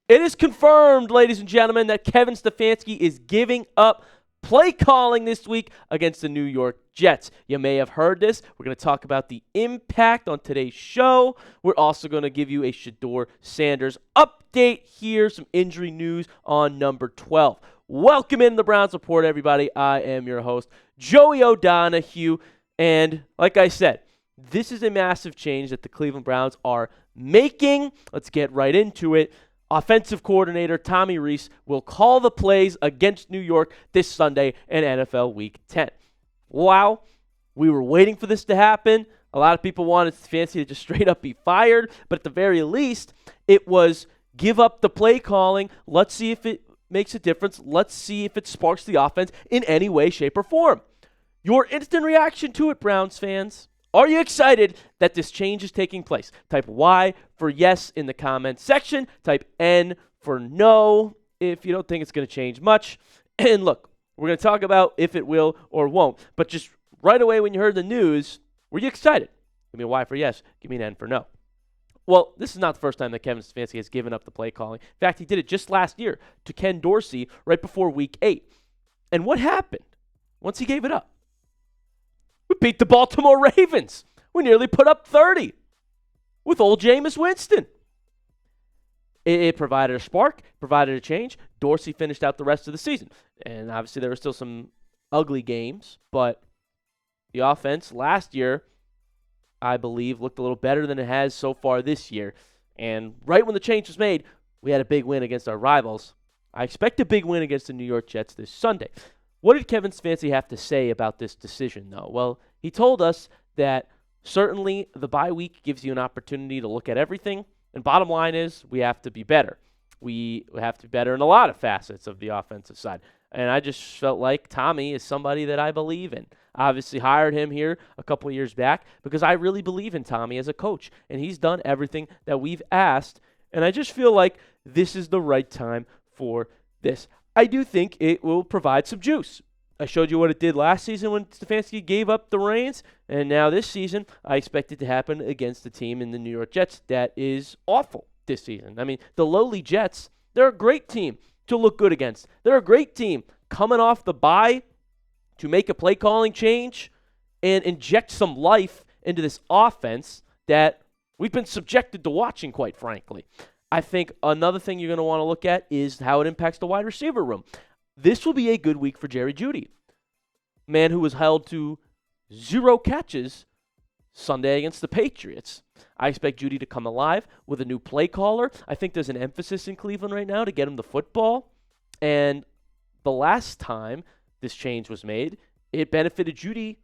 It is confirmed, ladies and gentlemen, that Kevin Stefanski is giving up play calling this week against the New York Jets. You may have heard this. We're going to talk about the impact on today's show. We're also going to give you a Shedeur Sanders update here, some injury news on number 12. Welcome in the Browns Report, everybody. I am your host, Joey O'Donohue. And like I said, this is a massive change that the Cleveland Browns are making. Let's get right into it. Offensive coordinator Tommy Rees will call the plays against New York this Sunday in NFL Week 10. Wow, we were waiting for this to happen. A lot of people wanted Stefanski to just straight up be fired, but at the very least, it was give up the play calling. Let's see if it makes a difference. Let's see if it sparks the offense in any way, shape, or form. Your instant reaction to it, Browns fans. Are you excited that this change is taking place? Type Y for yes in the comments section. Type N for no if you don't think it's going to change much. And look, we're going to talk about if it will or won't. But just right away when you heard the news, were you excited? Give me a Y for yes. Give me an N for no. Well, this is not the first time that Kevin Stefanski has given up the play calling. In fact, he did it just last year to Ken Dorsey right before Week 8. And what happened once he gave it up? We beat the Baltimore Ravens. We nearly put up 30 with old Jameis Winston. It provided a spark, provided a change. Dorsey finished out the rest of the season. And obviously there were still some ugly games, but the offense last year, I believe, looked a little better than it has so far this year. And right when the change was made, we had a big win against our rivals. I expect a big win against the New York Jets this Sunday. What did Kevin Stefanski have to say about this decision, though? Well, he told us that certainly the bye week gives you an opportunity to look at everything, and bottom line is we have to be better. We have to be better in a lot of facets of the offensive side, and I just felt like Tommy is somebody that I believe in. I obviously hired him here a couple of years back because I really believe in Tommy as a coach, and he's done everything that we've asked, and I just feel like this is the right time for this. I do think it will provide some juice. I showed you what it did last season when Stefanski gave up the reins, and now this season I expect it to happen against the team in the New York Jets that is awful this season. I mean, the lowly Jets, they're a great team to look good against. They're a great team coming off the bye to make a play calling change and inject some life into this offense that we've been subjected to watching, quite frankly. I think another thing you're going to want to look at is how it impacts the wide receiver room. This will be a good week for Jerry Jeudy, man who was held to 0 catches Sunday against the Patriots. I expect Jeudy to come alive with a new play caller. I think there's an emphasis in Cleveland right now to get him the football. And the last time this change was made, it benefited Jeudy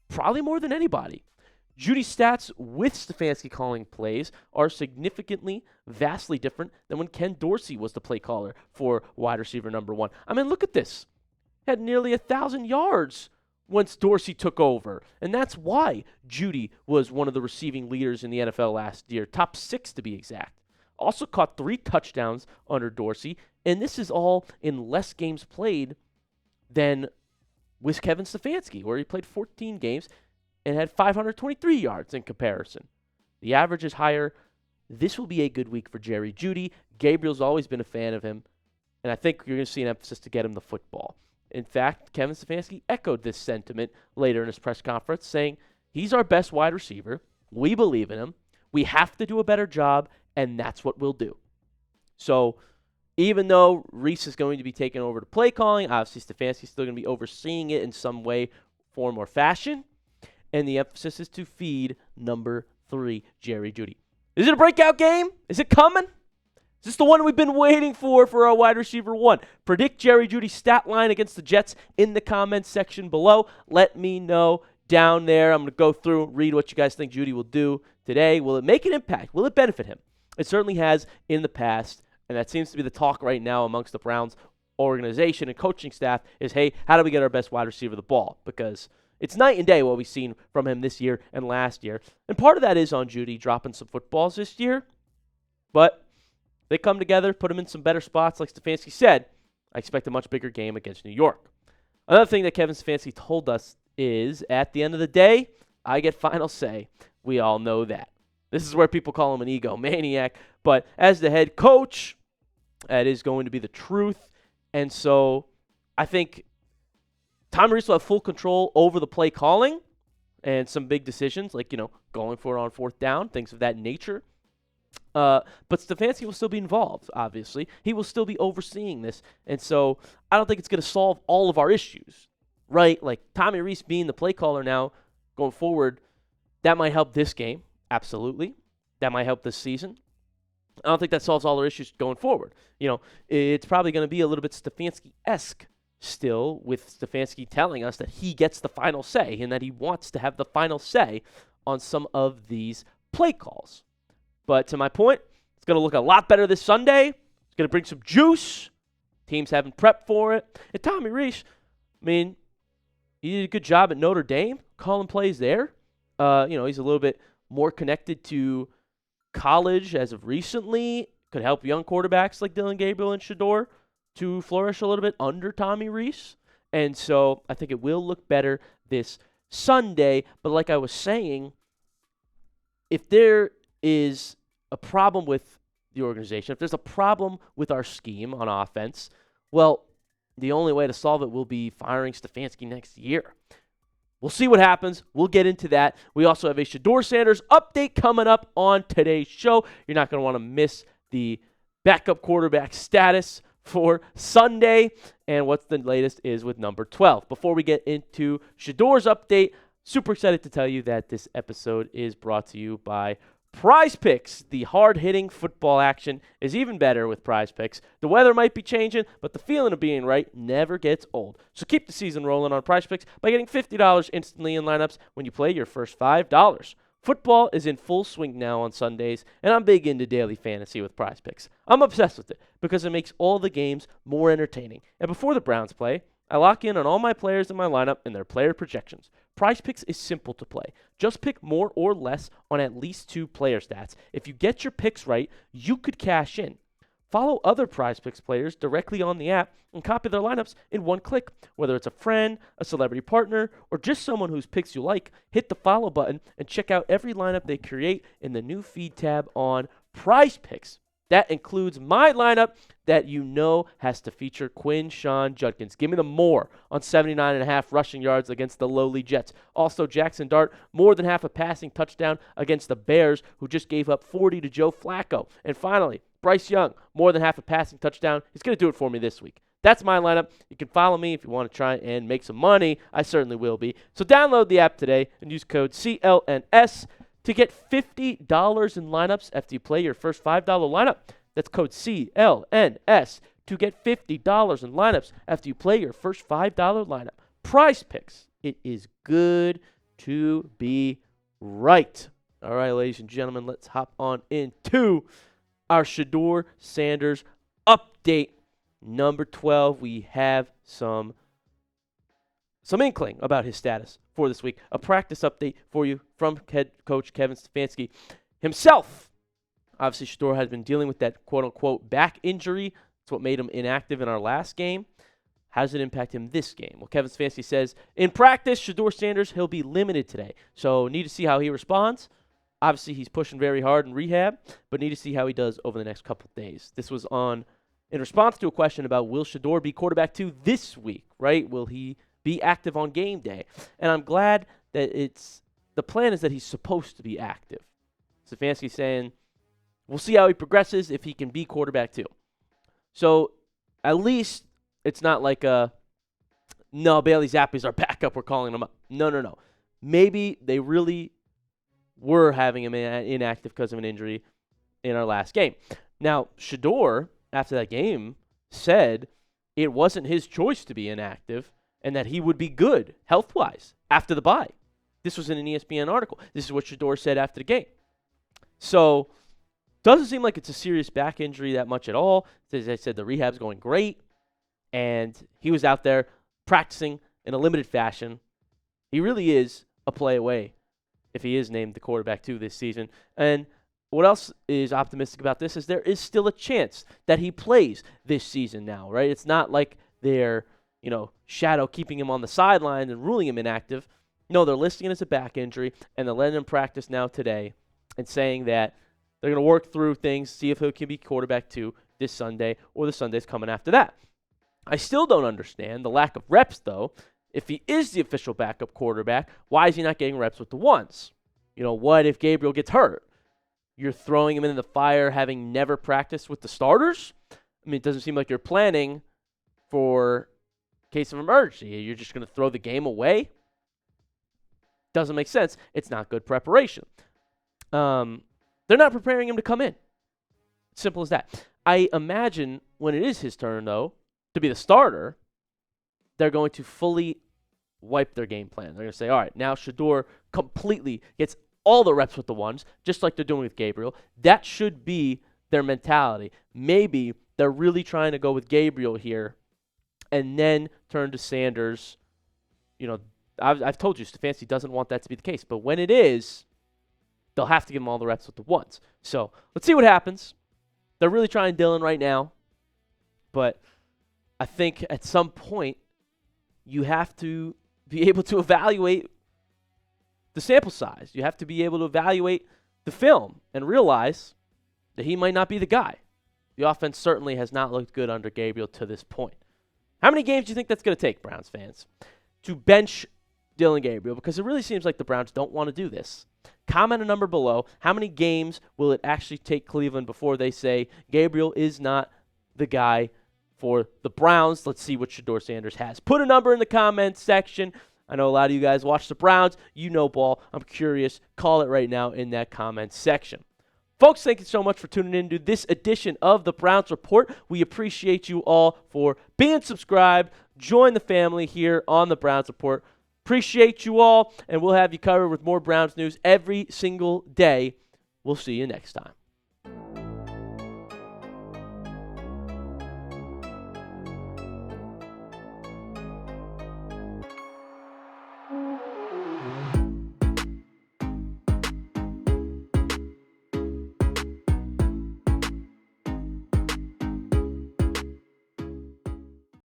probably more than anybody. Jeudy's stats with Stefanski calling plays are significantly, vastly different than when Ken Dorsey was the play caller for wide receiver number 1. I mean, look at this. Had nearly 1,000 yards once Dorsey took over. And that's why Jeudy was one of the receiving leaders in the NFL last year, top 6 to be exact. Also caught 3 touchdowns under Dorsey, and this is all in less games played than with Kevin Stefanski, where he played 14 games and had 523 yards in comparison. The average is higher. This will be a good week for Jerry Jeudy. Gabriel's always been a fan of him, and I think you're going to see an emphasis to get him the football. In fact, Kevin Stefanski echoed this sentiment later in his press conference, saying, he's our best wide receiver. We believe in him. We have to do a better job, and that's what we'll do. So even though Rees is going to be taking over the play calling, obviously Stefanski's still going to be overseeing it in some way, form, or fashion. And the emphasis is to feed number 3, Jerry Jeudy. Is it a breakout game? Is it coming? Is this the one we've been waiting for our wide receiver 1? Predict Jerry Jeudy's stat line against the Jets in the comments section below. Let me know down there. I'm going to go through, read what you guys think Jeudy will do today. Will it make an impact? Will it benefit him? It certainly has in the past, and that seems to be the talk right now amongst the Browns organization and coaching staff is, hey, how do we get our best wide receiver the ball? Because it's night and day what we've seen from him this year and last year. And part of that is on Jeudy dropping some footballs this year. But they come together, put him in some better spots. Like Stefanski said, I expect a much bigger game against New York. Another thing that Kevin Stefanski told us is, at the end of the day, I get final say. We all know that. This is where people call him an egomaniac. But as the head coach, That is going to be the truth. And so I think Tommy Rees will have full control over the play calling and some big decisions like, going for it on fourth down, things of that nature. But Stefanski will still be involved, obviously. He will still be overseeing this. And so I don't think it's going to solve all of our issues, right? Like Tommy Rees being the play caller now going forward, that might help this game. Absolutely. That might help this season. I don't think that solves all our issues going forward. It's probably going to be a little bit Stefanski-esque still, with Stefanski telling us that he gets the final say and that he wants to have the final say on some of these play calls. But to my point, it's going to look a lot better this Sunday. It's going to bring some juice. Teams haven't prepped for it. And Tommy Rees, he did a good job at Notre Dame, calling plays there. He's a little bit more connected to college as of recently. Could help young quarterbacks like Dylan Gabriel and Shedeur to flourish a little bit under Tommy Rees. And so I think it will look better this Sunday. But like I was saying, if there is a problem with the organization, if there's a problem with our scheme on offense, well, the only way to solve it will be firing Stefanski next year. We'll see what happens. We'll get into that. We also have a Shedeur Sanders update coming up on today's show. You're not going to want to miss the backup quarterback status for Sunday and what the latest is with number 12. Before we get into Shedeur's update, super excited to tell you that this episode is brought to you by Prize Picks. The hard-hitting football action is even better with Prize Picks. The weather might be changing, but the feeling of being right never gets old. So keep the season rolling on Prize Picks by getting $50 instantly in lineups when you play your first $5. Football is in full swing now on Sundays, and I'm big into daily fantasy with Prize Picks. I'm obsessed with it because it makes all the games more entertaining. And before the Browns play, I lock in on all my players in my lineup and their player projections. Prize Picks is simple to play. Just pick more or less on at least 2 player stats. If you get your picks right, you could cash in. Follow other Prize Picks players directly on the app and copy their lineups in one click. Whether it's a friend, a celebrity partner, or just someone whose picks you like, hit the follow button and check out every lineup they create in the new feed tab on Prize Picks. That includes my lineup that has to feature Quinshon Judkins. Give me the more on 79.5 rushing yards against the lowly Jets. Also, Jackson Dart, more than half a passing touchdown against the Bears, who just gave up 40 to Joe Flacco. And finally, Bryce Young, more than half a passing touchdown. He's going to do it for me this week. That's my lineup. You can follow me if you want to try and make some money. I certainly will be. So download the app today and use code CLNS to get $50 in lineups after you play your first $5 lineup. That's code CLNS to get $50 in lineups after you play your first $5 lineup. Prize Picks. It is good to be right. All right, ladies and gentlemen, let's hop on into our Shedeur Sanders update. Number 12, we have some inkling about his status for this week. A practice update for you from head coach Kevin Stefanski himself. Obviously, Shedeur has been dealing with that quote-unquote back injury. It's what made him inactive in our last game. How does it impact him this game? Well, Kevin Stefanski says, in practice, Shedeur Sanders, he'll be limited today. So need to see how he responds. Obviously, he's pushing very hard in rehab, but need to see how he does over the next couple days. This was in response to a question about will Shedeur be quarterback 2 this week, right? Will he be active on game day? And I'm glad that the plan is that he's supposed to be active. Stefanski saying, we'll see how he progresses if he can be quarterback 2. So at least it's not like no, Bailey Zappe's our backup, we're calling him up. No. Maybe they really were having him inactive because of an injury in our last game. Now, Shedeur, after that game, said it wasn't his choice to be inactive and that he would be good health-wise after the bye. This was in an ESPN article. This is what Shedeur said after the game. So, doesn't seem like it's a serious back injury that much at all. As I said, the rehab's going great, and he was out there practicing in a limited fashion. He really is a play away if he is named the quarterback 2 this season. And what else is optimistic about this is there is still a chance that he plays this season now, right? It's not like they're, shadow keeping him on the sideline and ruling him inactive. No, they're listing it as a back injury, and they're letting him practice now today and saying that they're going to work through things, see if he can be quarterback 2 this Sunday or the Sundays coming after that. I still don't understand the lack of reps, though. If he is the official backup quarterback, why is he not getting reps with the ones? What if Gabriel gets hurt? You're throwing him into the fire having never practiced with the starters? I mean, it doesn't seem like you're planning for case of emergency. You're just going to throw the game away? Doesn't make sense. It's not good preparation. They're not preparing him to come in. Simple as that. I imagine when it is his turn, though, to be the starter, they're going to fully wipe their game plan. They're going to say, all right, now Shedeur completely gets all the reps with the ones, just like they're doing with Gabriel. That should be their mentality. Maybe they're really trying to go with Gabriel here and then turn to Sanders. I've told you, Stefanski doesn't want that to be the case. But when it is, they'll have to give him all the reps with the ones. So let's see what happens. They're really trying Dylan right now. But I think at some point, you have to be able to evaluate the sample size. You have to be able to evaluate the film and realize that he might not be the guy. The offense certainly has not looked good under Gabriel to this point. How many games do you think that's going to take, Browns fans, to bench Dylan Gabriel? Because it really seems like the Browns don't want to do this. Comment a number below. How many games will it actually take Cleveland before they say Gabriel is not the guy for the Browns? Let's see what Shedeur Sanders has. Put a number in the comments section. I know a lot of you guys watch the Browns. You know ball. I'm curious. Call it right now in that comment section. Folks, thank you so much for tuning in to this edition of the Browns Report. We appreciate you all for being subscribed. Join the family here on the Browns Report. Appreciate you all, and we'll have you covered with more Browns news every single day. We'll see you next time.